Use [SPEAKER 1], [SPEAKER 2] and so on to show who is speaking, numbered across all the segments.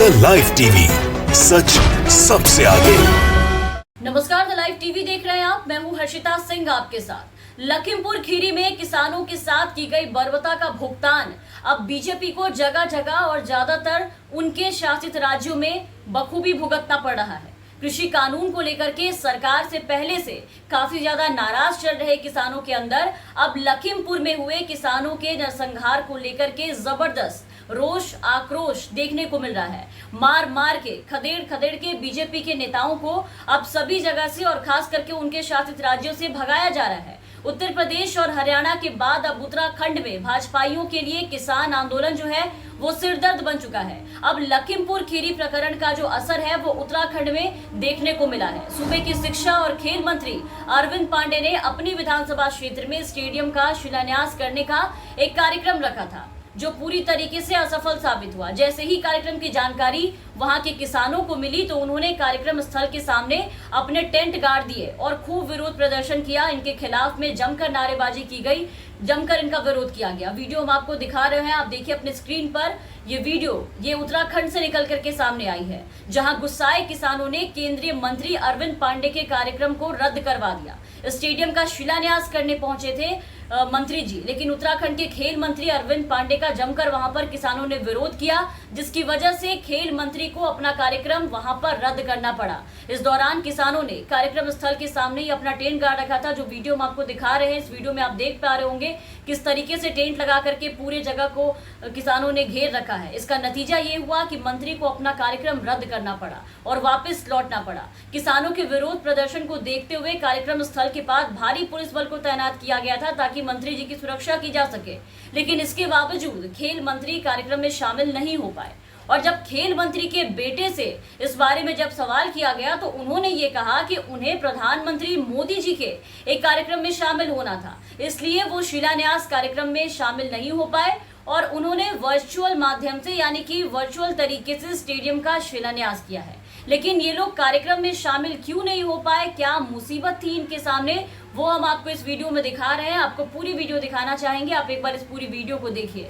[SPEAKER 1] The live TV, सच सबसे आगे।
[SPEAKER 2] नमस्कार, द लाइव टीवी देख रहे हैं आप। मैं हूं हर्षिता सिंह आपके साथ। लखीमपुर खीरी में किसानों के साथ की गई बर्बरता का भुगतान अब बीजेपी को जगह जगह और ज्यादातर उनके शासित राज्यों में बखूबी भुगतना पड़ रहा है। कृषि कानून को लेकर के सरकार से पहले से काफी ज्यादा नाराज चल रहे किसानों के अंदर अब लखीमपुर में हुए किसानों के नरसंहार को लेकर के जबरदस्त रोष आक्रोश देखने को मिल रहा है। मार मार के खदेड़ खदेड़ के बीजेपी के नेताओं को अब सभी जगह से और खास करके उनके शासित राज्यों से भगाया जा रहा है। उत्तर प्रदेश और हरियाणा के बाद अब उत्तराखंड में भाजपाइयों के लिए किसान आंदोलन जो है वो सिरदर्द बन चुका है। अब लखीमपुर खीरी प्रकरण का जो असर है वो उत्तराखंड में देखने को मिला है। सूबे के शिक्षा और खेल मंत्री अरविंद पांडे ने अपनी विधानसभा क्षेत्र में स्टेडियम का शिलान्यास करने का एक कार्यक्रम रखा था, जो पूरी तरीके से असफल साबित हुआ। जैसे ही कार्यक्रम की जानकारी वहां के किसानों को मिली तो उन्होंने कार्यक्रम स्थल के सामने अपने टेंट गाड़ दिए और खूब विरोध प्रदर्शन किया। इनके खिलाफ में जमकर नारेबाजी की गई, जमकर इनका विरोध किया गया। वीडियो हम आपको दिखा रहे हैं, आप देखिए अपने स्क्रीन पर। ये वीडियो ये उत्तराखंड से निकल करके सामने आई है, जहां गुस्साए किसानों ने केंद्रीय मंत्री अरविंद पांडे के कार्यक्रम को रद्द करवा दिया। स्टेडियम का शिलान्यास करने पहुंचे थे मंत्री जी, लेकिन उत्तराखंड के खेल मंत्री अरविंद पांडे का जमकर वहां पर किसानों ने विरोध किया, जिसकी वजह से खेल मंत्री को अपना कार्यक्रम वहां पर रद्द करना पड़ा। इस दौरान किसानों ने कार्यक्रम स्थल के सामने ही अपना टेंट गाड़ रखा था, जो वीडियो हम आपको दिखा रहे हैं। इस वीडियो में आप देख पा रहे होंगे किस तरीके से टेंट लगा करके पूरे जगह को किसानों ने घेर रखा है। इसका नतीजा ये हुआ कि मंत्री को अपना कार्यक्रम रद्द करना पड़ा और वापस लौटना पड़ा। किसानों के विरोध प्रदर्शन को देखते हुए कार्यक्रम स्थल के पास भारी पुलिस बल को तैनात किया गया था ताकि मंत्री जी की सुरक्षा की जा सके, लेकिन इसके बावजूद खेल मंत्री कार्यक्रम में शामिल नहीं हो पाए। और जब खेल मंत्री के बेटे से इस बारे में जब सवाल किया गया तो उन्होंने ये कहा कि उन्हें प्रधानमंत्री मोदी जी के एक कार्यक्रम में शामिल होना था, इसलिए वो शिलान्यास कार्यक्रम में शामिल नहीं हो पाए और उन्होंने वर्चुअल माध्यम से यानी कि वर्चुअल तरीके से स्टेडियम का शिलान्यास किया है। लेकिन ये लोग कार्यक्रम में शामिल क्यों नहीं हो पाए, क्या मुसीबत थी इनके सामने, वो हम आपको इस वीडियो में दिखा रहे हैं। आपको पूरी वीडियो दिखाना चाहेंगे, आप एक बार इस पूरी वीडियो को देखिए।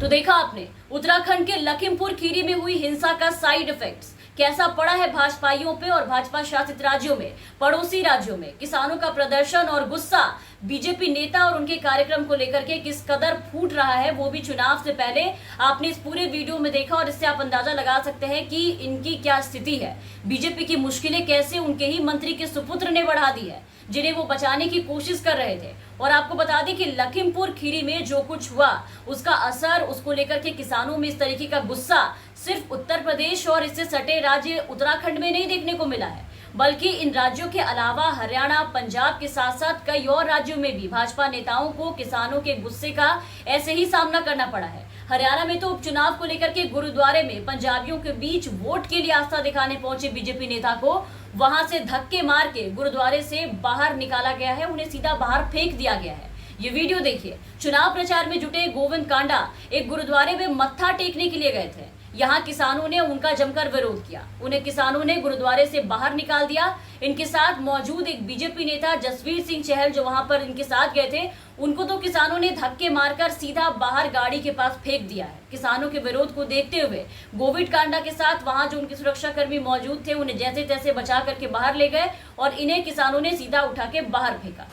[SPEAKER 2] तो देखा आपने उत्तराखंड के लखीमपुर खीरी में हुई हिंसा का साइड इफेक्ट्स कैसा पड़ा है भाजपाइयों पे और भाजपा शासित राज्यों में, पड़ोसी राज्यों में। किसानों का प्रदर्शन और गुस्सा बीजेपी नेता और उनके कार्यक्रम को लेकर के किस कदर फूट रहा है, वो भी चुनाव से पहले आपने इस पूरे वीडियो में देखा और इससे आप अंदाजा लगा सकते हैं कि इनकी क्या स्थिति है। बीजेपी की मुश्किलें कैसे उनके ही मंत्री के सुपुत्र ने बढ़ा दी है, जिन्हें वो बचाने की कोशिश कर रहे थे। और आपको बता दें कि लखीमपुर खीरी में जो कुछ हुआ उसका असर, उसको लेकर के किसानों में इस तरीके का गुस्सा सिर्फ उत्तर प्रदेश और इससे सटे राज्य उत्तराखंड में नहीं देखने को मिला है, बल्कि इन राज्यों के अलावा हरियाणा, पंजाब के साथ साथ कई और राज्यों में भी भाजपा नेताओं को किसानों के गुस्से का ऐसे ही सामना करना पड़ा है। हरियाणा में तो उपचुनाव को लेकर के गुरुद्वारे में पंजाबियों के बीच वोट के लिए आस्था दिखाने पहुंचे बीजेपी नेता को वहां से धक्के मार के गुरुद्वारे से बाहर निकाला गया है, उन्हें सीधा बाहर फेंक दिया गया है। ये वीडियो देखिए। चुनाव प्रचार में जुटे गोविंद कांडा एक गुरुद्वारे में मत्था टेकने के लिए गए थे। यहाँ किसानों ने उनका जमकर विरोध किया, उन्हें किसानों ने गुरुद्वारे से बाहर निकाल दिया। इनके साथ मौजूद एक बीजेपी नेता जसवीर सिंह चहल जो वहां पर इनके साथ गए थे, उनको तो किसानों ने धक्के मारकर सीधा बाहर गाड़ी के पास फेंक दिया है। किसानों के विरोध को देखते हुए गोविंद कांडा के साथ वहां जो उनके सुरक्षा कर्मी मौजूद थे उन्हें जैसे तैसे बचा करके बाहर ले गए और इन्हें किसानों ने सीधा उठा के बाहर फेंका।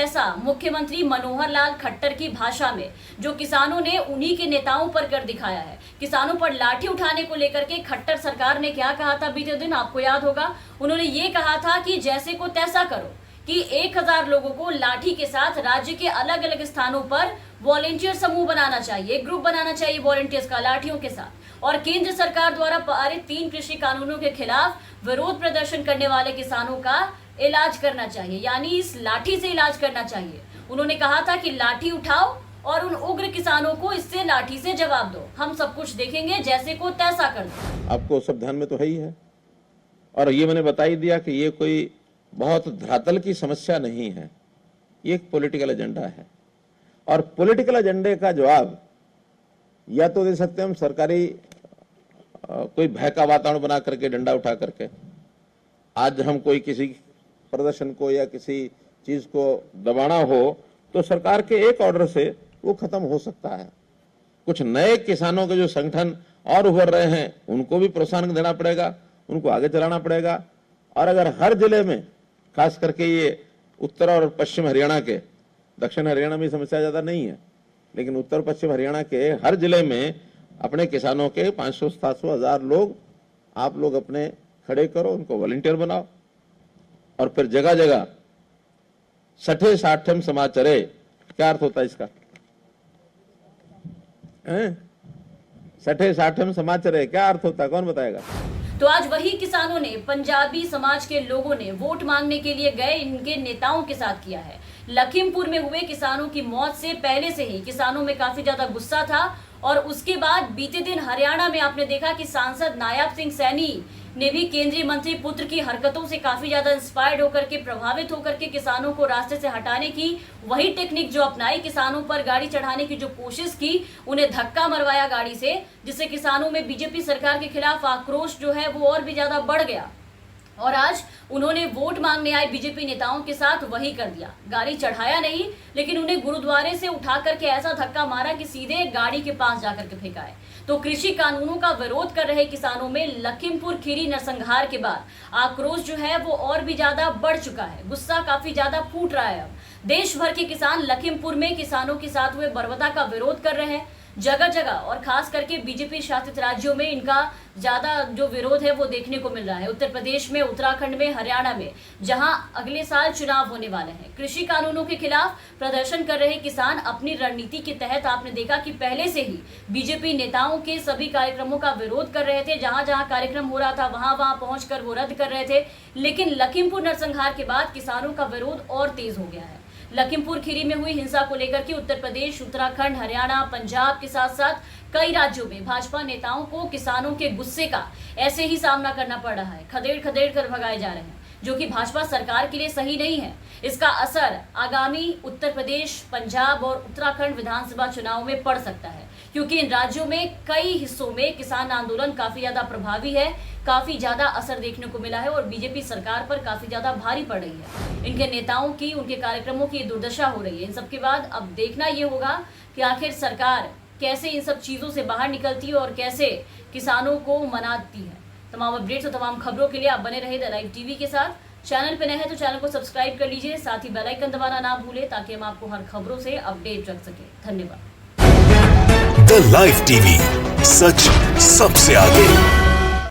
[SPEAKER 2] तैसा मुख्यमंत्री मनोहर लाल खट्टर की भाषा में जो किसानों ने उन्हीं के नेताओं पर कर दिखाया है। किसानों पर लाठी उठाने को लेकर के खट्टर सरकार ने क्या कहा था बीते दिन, आपको याद होगा। उन्होंने ये कहा था कि जैसे को तैसा करो, कि 1000 लोगों को लाठी के साथ राज्य के अलग अलग स्थानों पर वॉलेंटियर समूह बनाना चाहिए, एक ग्रुप बनाना चाहिए वॉलेंटियर्स का लाठियों के साथ, और केंद्र सरकार द्वारा पारित 3 कृषि कानूनों के खिलाफ विरोध प्रदर्शन करने वाले किसानों का इलाज करना चाहिए, यानी इस लाठी से इलाज करना चाहिए। उन्होंने कहा था कि लाठी उठाओ और उन उग्र किसानों को इससे लाठी से जवाब दो, हम सब कुछ देखेंगे, जैसे को तैसा कर दो।
[SPEAKER 3] आपको सब ध्यान में तो है ही है, और ये मैंने बता ही दिया कि ये कोई बहुत धरातल की समस्या नहीं है, ये एक पॉलिटिकल एजेंडा है। और पॉलिटिकल एजेंडे का जवाब या तो दे सकते हैं हम सरकारी कोई भय का वातावरण बना करके, डंडा उठा करके। आज हम कोई किसी प्रदर्शन को या किसी चीज को दबाना हो तो सरकार के एक ऑर्डर से वो खत्म हो सकता है। कुछ नए किसानों के जो संगठन और उभर रहे हैं उनको भी प्रोत्साहन देना पड़ेगा, उनको आगे चलाना पड़ेगा। और अगर हर जिले में, खास करके ये उत्तर और पश्चिम हरियाणा के, दक्षिण हरियाणा में समस्या ज्यादा नहीं है, लेकिन उत्तर पश्चिम हरियाणा के हर जिले में अपने किसानों के 500, 700, 1000 लोग आप लोग अपने खड़े करो, उनको वॉलंटियर बनाओ, और फिर जगह जगह सठे साठम समाचरे। क्या अर्थ होता है इसका? सठे साठम समाचरे क्या अर्थ होता है, कौन बताएगा?
[SPEAKER 2] तो आज वही किसानों ने, पंजाबी समाज के लोगों ने वोट मांगने के लिए गए इनके नेताओं के साथ किया है। लखीमपुर में हुए किसानों की मौत से पहले से ही किसानों में काफी ज्यादा गुस्सा था, और उसके बाद बीते दिन हरियाणा में आपने देखा कि सांसद नायब सिंह सैनी ने भी केंद्रीय मंत्री पुत्र की हरकतों से काफी ज्यादा इंस्पायर्ड होकर के, प्रभावित होकर के किसानों को रास्ते से हटाने की वही टेक्निक जो अपनाई, किसानों पर गाड़ी चढ़ाने की जो कोशिश की, उन्हें धक्का मरवाया गाड़ी से, जिससे किसानों में बीजेपी सरकार के खिलाफ आक्रोश जो है वो और भी ज्यादा बढ़ गया। और आज उन्होंने वोट मांगने आए बीजेपी नेताओं के साथ वही कर दिया, गाड़ी चढ़ाया नहीं, लेकिन उन्हें गुरुद्वारे से उठा करके ऐसा धक्का मारा कि सीधे गाड़ी के पास जाकर के फेंका है। तो कृषि कानूनों का विरोध कर रहे किसानों में लखीमपुर खीरी नरसंहार के बाद आक्रोश जो है वो और भी ज्यादा बढ़ चुका है, गुस्सा काफी ज्यादा फूट रहा है। अब देश भर के किसान लखीमपुर में किसानों के साथ हुए बर्बरता का विरोध कर रहे हैं, जगह जगह, और खास करके बीजेपी शासित राज्यों में इनका ज्यादा जो विरोध है वो देखने को मिल रहा है। उत्तर प्रदेश में, उत्तराखंड में, हरियाणा में, जहां अगले साल चुनाव होने वाले हैं, कृषि कानूनों के खिलाफ प्रदर्शन कर रहे किसान अपनी रणनीति के तहत आपने देखा कि पहले से ही बीजेपी नेताओं के सभी कार्यक्रमों का विरोध कर रहे थे। जहां जहां कार्यक्रम हो रहा था वहां वहां पहुंचकर वो रद्द कर रहे थे। लेकिन लखीमपुर नरसंहार के बाद किसानों का विरोध और तेज हो गया है। लखीमपुर खीरी में हुई हिंसा को लेकर के उत्तर प्रदेश, उत्तराखंड, हरियाणा, पंजाब के साथ साथ कई राज्यों में भाजपा नेताओं को किसानों के गुस्से का ऐसे ही सामना करना पड़ रहा है, खदेड़ खदेड़ कर भगाए जा रहे हैं, जो कि भाजपा सरकार के लिए सही नहीं है। इसका असर आगामी उत्तर प्रदेश, पंजाब और उत्तराखंड विधानसभा चुनाव में पड़ सकता है, क्योंकि इन राज्यों में कई हिस्सों में किसान आंदोलन काफी ज्यादा प्रभावी है, काफी ज्यादा असर देखने को मिला है और बीजेपी सरकार पर काफी ज्यादा भारी पड़ रही है। इनके नेताओं की, उनके कार्यक्रमों की दुर्दशा हो रही है। इन सब के बाद अब देखना ये होगा कि आखिर सरकार कैसे इन सब चीजों से बाहर निकलती है और कैसे किसानों को मनाती है। तमाम अपडेट्स और तमाम खबरों के लिए आप बने रहे द लाइव टीवी के साथ। चैनल पे नए हैं तो चैनल को सब्सक्राइब कर लीजिए, साथ ही बेल आइकन दबाना ना भूलें ताकि हम आपको हर खबरों से अपडेट रख सके। धन्यवाद।
[SPEAKER 1] द लाइव टीवी, सच सबसे आगे।